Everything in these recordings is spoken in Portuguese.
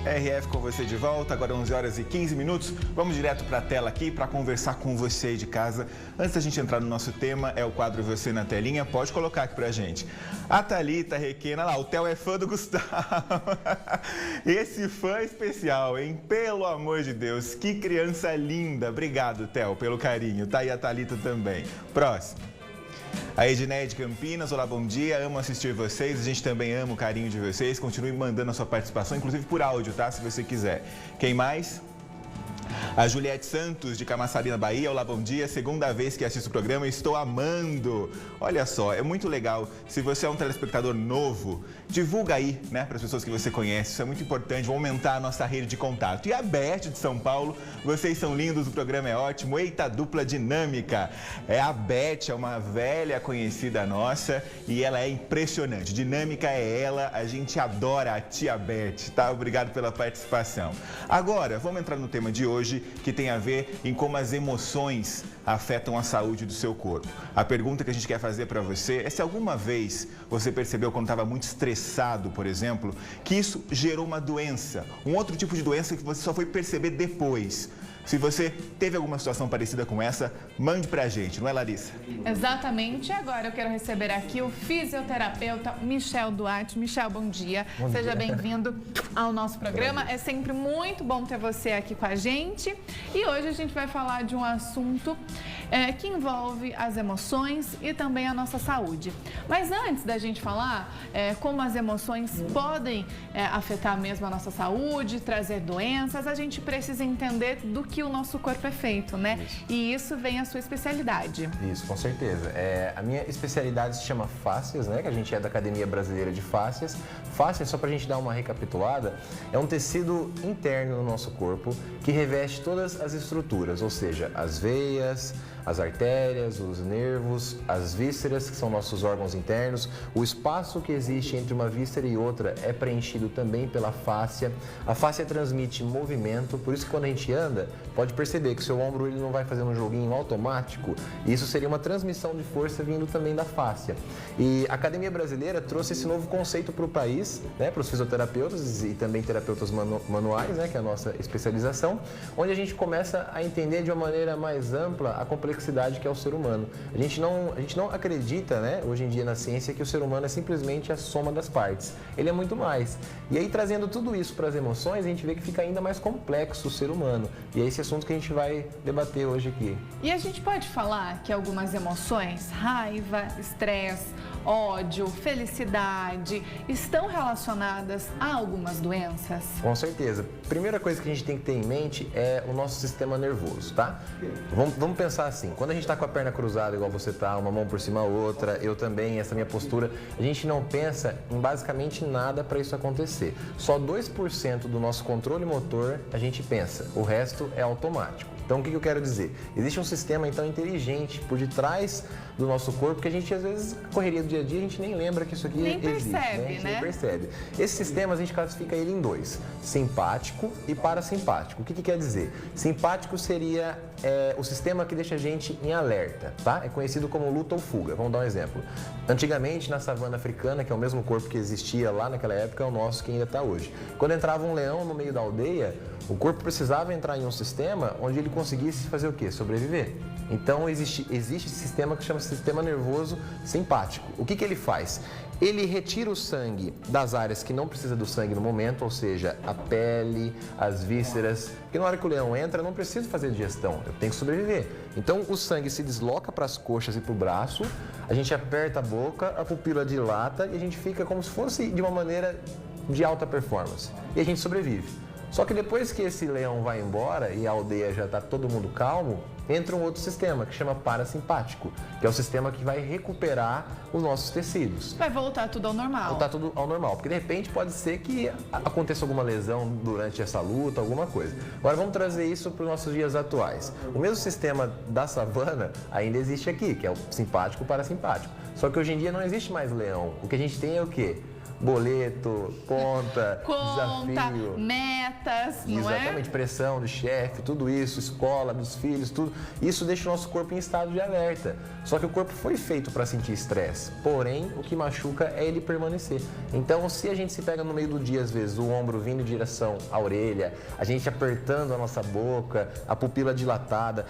RF com você de volta, agora 11 horas e 15 minutos. Vamos direto para a tela aqui para conversar com você aí de casa. Antes da gente entrar no nosso tema, é o quadro Você na Telinha. Pode colocar aqui pra gente. A Thalita Requena, lá, o Theo é fã do Gustavo. Esse fã especial, hein? Pelo amor de Deus, que criança linda. Obrigado, Theo, pelo carinho. Tá aí a Thalita também. Próximo. A Edneia de Campinas, olá, bom dia, amo assistir vocês, a gente também ama o carinho de vocês, continue mandando a sua participação, inclusive por áudio, tá, se você quiser. Quem mais? A Juliette Santos, de Camaçari, na Bahia, olá, bom dia, segunda vez que assisto o programa, estou amando. Olha só, é muito legal, se você é um telespectador novo, divulga aí, né, para as pessoas que você conhece, isso é muito importante, vamos aumentar a nossa rede de contato. E a Beth de São Paulo, vocês são lindos, o programa é ótimo, eita, dupla dinâmica. A Beth é uma velha conhecida nossa e ela é impressionante, dinâmica é ela, a gente adora a tia Beth, tá? Obrigado pela participação. Agora, vamos entrar no tema de hoje, que tem a ver em como as emoções afetam a saúde do seu corpo. A pergunta que a gente quer fazer para você é se alguma vez você percebeu quando estava muito estressado, por exemplo, que isso gerou uma doença, um outro tipo de doença que você só foi perceber depois. Se você teve alguma situação parecida com essa, mande pra gente, não é, Larissa? Exatamente. Agora eu quero receber aqui o fisioterapeuta Michel Duarte. Michel, bom dia. Seja bem-vindo ao nosso programa. É sempre muito bom ter você aqui com a gente. E hoje a gente vai falar de um assunto que envolve as emoções e também a nossa saúde. Mas antes da gente falar como as emoções podem afetar mesmo a nossa saúde, trazer doenças, a gente precisa entender do que o nosso corpo é feito, né? Isso. E isso vem a sua especialidade. Isso, com certeza. A minha especialidade se chama Fáscias, né? Que a gente é da Academia Brasileira de Fáscias. Fáscias, só pra gente dar uma recapitulada, é um tecido interno no nosso corpo que reveste todas as estruturas, ou seja, as veias, as artérias, os nervos, as vísceras, que são nossos órgãos internos. O espaço que existe entre uma víscera e outra é preenchido também pela fáscia. A fáscia transmite movimento, por isso que quando a gente anda, pode perceber que o seu ombro ele não vai fazendo um joguinho automático. Isso seria uma transmissão de força vindo também da fáscia. E a Academia Brasileira trouxe esse novo conceito para o país, né, para os fisioterapeutas e também terapeutas manuais, né, que é a nossa especialização, onde a gente começa a entender de uma maneira mais ampla a complexidade que é o ser humano. A gente não acredita, né, hoje em dia na ciência, que o ser humano é simplesmente a soma das partes. Ele é muito mais. E aí, trazendo tudo isso para as emoções, a gente vê que fica ainda mais complexo o ser humano. E é esse assunto que a gente vai debater hoje aqui. E a gente pode falar que algumas emoções, raiva, estresse, ódio, felicidade, estão relacionadas a algumas doenças? Com certeza. Primeira coisa que a gente tem que ter em mente é o nosso sistema nervoso, tá? Vamos pensar assim, quando a gente está com a perna cruzada, igual você tá, uma mão por cima da outra, eu também, essa minha postura, a gente não pensa em basicamente nada para isso acontecer. Só 2% do nosso controle motor a gente pensa, o resto é automático. Então, o que eu quero dizer? Existe um sistema, então, inteligente por detrás do nosso corpo que a gente, às vezes, na correria do dia a dia, a gente nem lembra que isso aqui nem existe. Percebe, né? A gente né? nem percebe. Esse sistema, a gente classifica ele em dois, simpático e parasimpático. O que quer dizer? Simpático seria o sistema que deixa a gente em alerta, tá? É conhecido como luta ou fuga. Vamos dar um exemplo. Antigamente, na savana africana, que é o mesmo corpo que existia lá naquela época, é o nosso que ainda está hoje. Quando entrava um leão no meio da aldeia, o corpo precisava entrar em um sistema onde ele conseguisse fazer o quê? Sobreviver. Então, existe esse sistema que chama sistema nervoso simpático. O que ele faz? Ele retira o sangue das áreas que não precisa do sangue no momento, ou seja, a pele, as vísceras, porque na hora que o leão entra, eu não preciso fazer digestão, eu tenho que sobreviver. Então, o sangue se desloca para as coxas e para o braço, a gente aperta a boca, a pupila dilata e a gente fica como se fosse de uma maneira de alta performance. E a gente sobrevive. Só que depois que esse leão vai embora e a aldeia já está todo mundo calmo, entra um outro sistema que chama parasimpático, que é o sistema que vai recuperar os nossos tecidos. Vai voltar tudo ao normal. Voltar tudo ao normal, porque de repente pode ser que aconteça alguma lesão durante essa luta, alguma coisa. Agora vamos trazer isso para os nossos dias atuais. O mesmo sistema da savana ainda existe aqui, que é o simpático e o parasimpático. Só que hoje em dia não existe mais leão. O que a gente tem é o quê? boleto, conta, desafio. Metas, não é? Exatamente, pressão do chefe, tudo isso, escola, dos filhos, tudo. Isso deixa o nosso corpo em estado de alerta. Só que o corpo foi feito para sentir estresse, porém, o que machuca é ele permanecer. Então, se a gente se pega no meio do dia, às vezes, o ombro vindo em direção à orelha, a gente apertando a nossa boca, a pupila dilatada,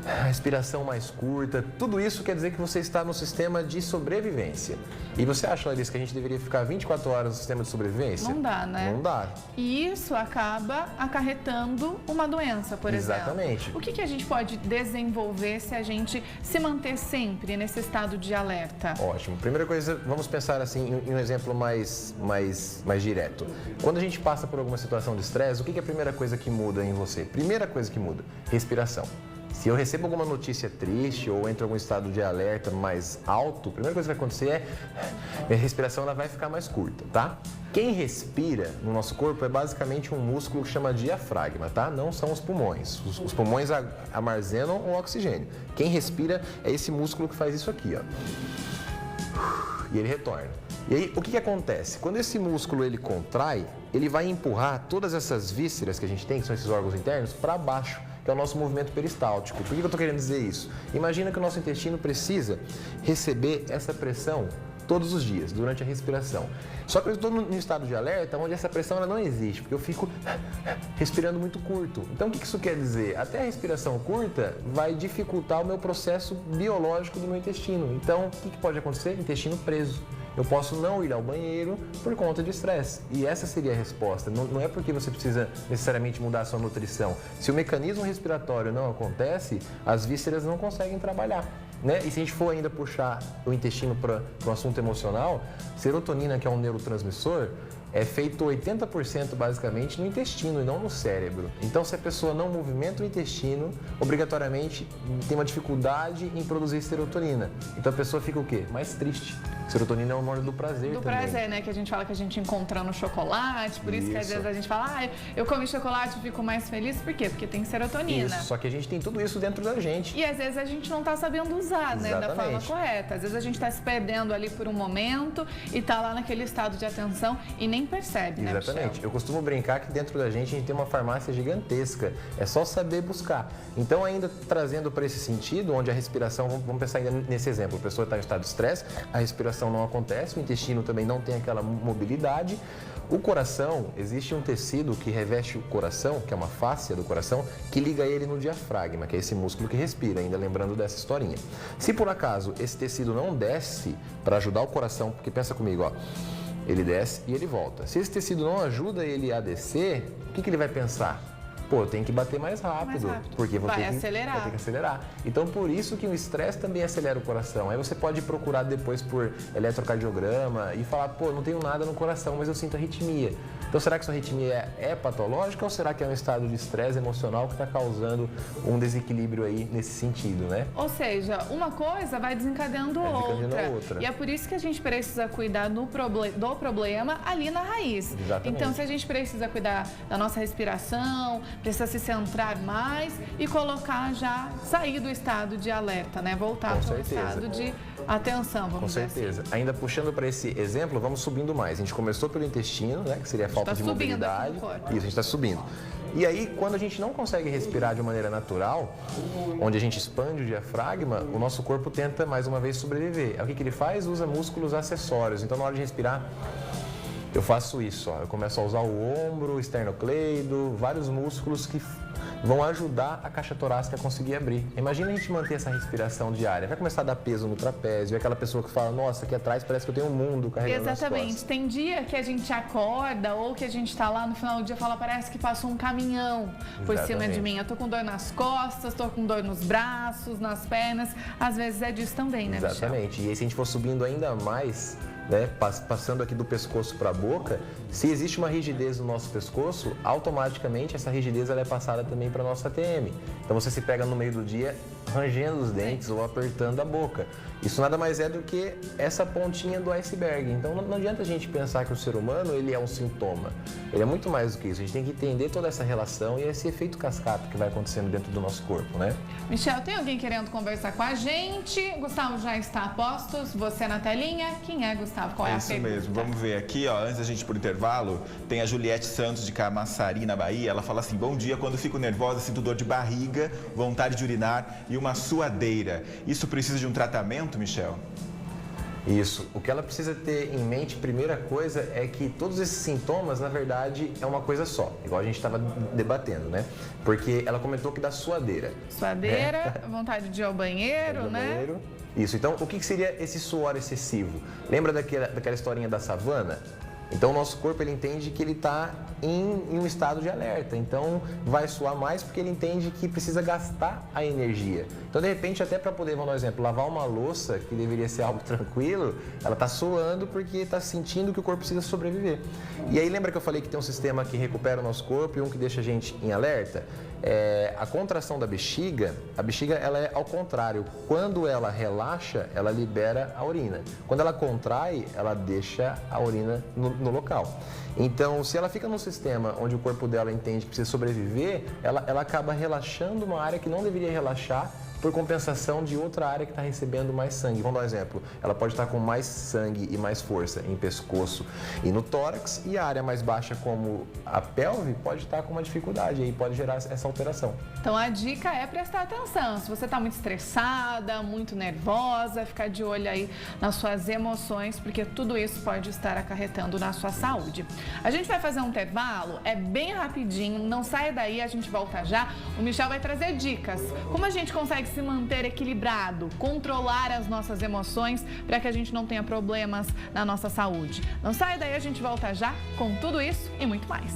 a respiração mais curta, tudo isso quer dizer que você está no sistema de sobrevivência. E você acha, Larissa, que a gente deveria ficar 24 horas no sistema de sobrevivência? Não dá, né? Não dá. E isso acaba acarretando uma doença, por exemplo. Exatamente. O que a gente pode desenvolver se a gente se manter sempre nesse estado de alerta? Ótimo. Primeira coisa, vamos pensar assim em um exemplo mais direto. Quando a gente passa por alguma situação de estresse, o que é a primeira coisa que muda em você? Primeira coisa que muda, respiração. Se eu recebo alguma notícia triste ou entro em algum estado de alerta mais alto, a primeira coisa que vai acontecer é minha respiração ela vai ficar mais curta, tá? Quem respira no nosso corpo é basicamente um músculo que chama diafragma, tá? Não são os pulmões. Os pulmões armazenam o oxigênio. Quem respira é esse músculo que faz isso aqui, ó. E ele retorna. E aí, o que acontece? Quando esse músculo ele contrai, ele vai empurrar todas essas vísceras que a gente tem, que são esses órgãos internos, para baixo, que é o nosso movimento peristáltico. Por que eu estou querendo dizer isso? Imagina que o nosso intestino precisa receber essa pressão todos os dias, durante a respiração. Só que eu estou no estado de alerta, onde essa pressão ela não existe, porque eu fico respirando muito curto. Então, o que isso quer dizer? Até a respiração curta vai dificultar o meu processo biológico do meu intestino. Então, o que pode acontecer? Intestino preso. Eu posso não ir ao banheiro por conta de estresse. E essa seria a resposta. Não é porque você precisa necessariamente mudar a sua nutrição. Se o mecanismo respiratório não acontece, as vísceras não conseguem trabalhar. Né? E se a gente for ainda puxar o intestino para o assunto emocional, serotonina, que é um neurotransmissor, é feito 80% basicamente no intestino e não no cérebro. Então, se a pessoa não movimenta o intestino, obrigatoriamente tem uma dificuldade em produzir serotonina. Então, a pessoa fica o quê? Mais triste. Serotonina é o hormônio do prazer também. Do prazer, né? Que a gente fala que a gente encontra no chocolate, por isso que às vezes a gente fala, eu comi chocolate e fico mais feliz. Por quê? Porque tem serotonina. Isso, só que a gente tem tudo isso dentro da gente. E às vezes a gente não está sabendo usar, né? Da forma correta. Às vezes a gente está se perdendo ali por um momento e está lá naquele estado de atenção e nem percebe, né, Exatamente. Michel? Eu costumo brincar que dentro da gente a gente tem uma farmácia gigantesca. É só saber buscar. Então, ainda trazendo para esse sentido, onde a respiração, vamos pensar ainda nesse exemplo, a pessoa está em estado de estresse, a respiração não acontece, o intestino também não tem aquela mobilidade. O coração, existe um tecido que reveste o coração, que é uma fáscia do coração, que liga ele no diafragma, que é esse músculo que respira, ainda lembrando dessa historinha. Se por acaso esse tecido não desce para ajudar o coração, porque pensa comigo, ó, ele desce e ele volta. Se esse tecido não ajuda ele a descer, o que ele vai pensar? Pô, tem que bater mais rápido, porque vou ter que acelerar. Então, por isso que o estresse também acelera o coração. Aí você pode procurar depois por eletrocardiograma e falar, pô, não tenho nada no coração, mas eu sinto arritmia. Então, será que sua arritmia é patológica ou será que é um estado de estresse emocional que está causando um desequilíbrio aí nesse sentido, né? Ou seja, uma coisa vai desencadeando outra. E é por isso que a gente precisa cuidar do problema ali na raiz. Exatamente. Então, se a gente precisa cuidar da nossa respiração, precisa se centrar mais e sair do estado de alerta, né? Voltar para o estado de atenção, vamos dizer assim. Com certeza. Ainda puxando para esse exemplo, vamos subindo mais. A gente começou pelo intestino, né? Que seria a falta de mobilidade. Isso, a gente está subindo. E aí, quando a gente não consegue respirar de maneira natural, onde a gente expande o diafragma, o nosso corpo tenta, mais uma vez, sobreviver. Aí, o que ele faz? Usa músculos acessórios. Então, na hora de respirar, eu faço isso, ó. Eu começo a usar o ombro, o esternocleido, vários músculos que vão ajudar a caixa torácica a conseguir abrir. Imagina a gente manter essa respiração diária. Vai começar a dar peso no trapézio, aquela pessoa que fala, nossa, aqui atrás parece que eu tenho um mundo carregando nas costas. Exatamente. Tem dia que a gente acorda ou que a gente está lá no final do dia e fala, parece que passou um caminhão por cima de mim. Eu tô com dor nas costas, tô com dor nos braços, nas pernas. Às vezes é disso também, né, Michel? Exatamente. E aí, se a gente for subindo ainda mais, né, passando aqui do pescoço para a boca, se existe uma rigidez no nosso pescoço, automaticamente essa rigidez ela é passada também para a nossa ATM. Então você se pega no meio do dia rangendo os dentes ou apertando a boca. Isso nada mais é do que essa pontinha do iceberg. Então não adianta a gente pensar que o ser humano ele é um sintoma. Ele é muito mais do que isso. A gente tem que entender toda essa relação e esse efeito cascata que vai acontecendo dentro do nosso corpo, né? Michel, tem alguém querendo conversar com a gente? Gustavo já está a postos, você na telinha. Quem é, Gustavo? Qual é a pergunta? Isso mesmo, vamos ver aqui, ó, antes da gente ir pro intervalo, tem a Juliette Santos de Camaçari, na Bahia. Ela fala assim: bom dia, quando fico nervosa, sinto dor de barriga, vontade de urinar e uma suadeira. Isso precisa de um tratamento, Michel? Isso. O que ela precisa ter em mente, primeira coisa, é que todos esses sintomas, na verdade, é uma coisa só. Igual a gente estava debatendo, né? Porque ela comentou que dá suadeira. Suadeira, vontade de ir ao banheiro, né? Banheiro. Isso. Então, o que seria esse suor excessivo? Lembra daquela historinha da savana? Então, o nosso corpo ele entende que ele está em um estado de alerta. Então, vai suar mais porque ele entende que precisa gastar a energia. Então, de repente, até para poder, vamos dar um exemplo, lavar uma louça, que deveria ser algo tranquilo, ela está suando porque está sentindo que o corpo precisa sobreviver. E aí, lembra que eu falei que tem um sistema que recupera o nosso corpo e um que deixa a gente em alerta? A contração da bexiga, a bexiga ela é ao contrário. Quando ela relaxa, ela libera a urina. Quando ela contrai, ela deixa a urina no local. Então, se ela fica num sistema onde o corpo dela entende que precisa sobreviver, ela acaba relaxando uma área que não deveria relaxar por compensação de outra área que está recebendo mais sangue. Vamos dar um exemplo. Ela pode estar com mais sangue e mais força em pescoço e no tórax, e a área mais baixa, como a pelve, pode estar com uma dificuldade e aí pode gerar essa alteração. Então a dica é prestar atenção. Se você está muito estressada, muito nervosa, ficar de olho aí nas suas emoções, porque tudo isso pode estar acarretando na sua saúde. A gente vai fazer um intervalo, é bem rapidinho, não saia daí, a gente volta já. O Michel vai trazer dicas. Como a gente consegue se manter equilibrado, controlar as nossas emoções para que a gente não tenha problemas na nossa saúde. Não saia daí, a gente volta já com tudo isso e muito mais.